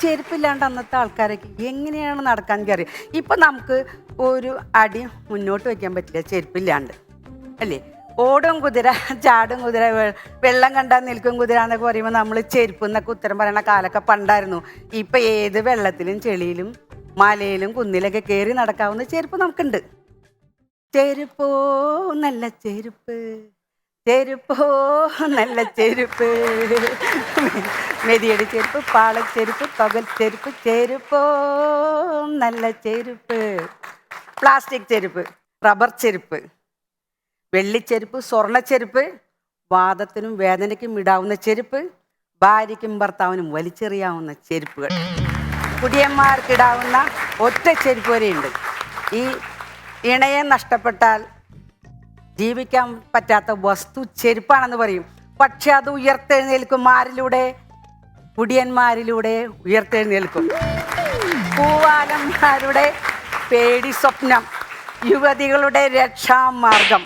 ചെരുപ്പില്ലാണ്ട് അന്നത്തെ ആൾക്കാരൊക്കെ എങ്ങനെയാണ് നടക്കാൻ കയറിയത്? ഇപ്പം നമുക്ക് ഒരു അടി മുന്നോട്ട് വയ്ക്കാൻ പറ്റില്ല ചെരുപ്പില്ലാണ്ട്, അല്ലേ? ഓടും കുതിര, ചാടും കുതിര, വെള്ളം കണ്ടാൽ നിൽക്കും കുതിര എന്നൊക്കെ പറയുമ്പോൾ നമ്മൾ ചെരുപ്പ് എന്നൊക്കെ ഉത്തരം പറയണ കാലൊക്കെ പണ്ടായിരുന്നു. ഇപ്പം ഏത് വെള്ളത്തിലും ചെളിയിലും മലയിലും കുന്നിലൊക്കെ കയറി നടക്കാവുന്ന ചെരുപ്പ് നമുക്കുണ്ട്. ചെരുപ്പോ നല്ല ചെരുപ്പ്, ചെരുപ്പോ നല്ല ചെരുപ്പ്, മെതിയടി ചെരുപ്പ്, പാളച്ചെരുപ്പ്, പകൽ ചെരുപ്പ്, ചെരുപ്പോ നല്ല ചെരുപ്പ്. പ്ലാസ്റ്റിക് ചെരുപ്പ്, റബ്ബർ ചെരുപ്പ്, വെള്ളിച്ചെരുപ്പ്, സ്വർണ്ണച്ചെരുപ്പ്, വാദത്തിനും വേദനയ്ക്കും ഇടാവുന്ന ചെരുപ്പ്, ഭാര്യയ്ക്കും ഭർത്താവിനും വലിച്ചെറിയാവുന്ന ചെരുപ്പുകൾ, കുടിയന്മാർക്കിടാവുന്ന ഒറ്റ ചെരുപ്പ് വരെയുണ്ട്. ഈ ഇണയെ നഷ്ടപ്പെട്ടാൽ ജീവിക്കാൻ പറ്റാത്ത വസ്തു ചെരുപ്പാണെന്ന് പറയും. പക്ഷെ അത് ഉയർത്തെഴുന്നേൽക്കും. ആരിലൂടെ? കുടിയന്മാരിലൂടെ ഉയർത്തെഴുന്നേൽക്കും. പൂവാലന്മാരുടെ പേടി സ്വപ്നം, യുവതികളുടെ രക്ഷാമാർഗം.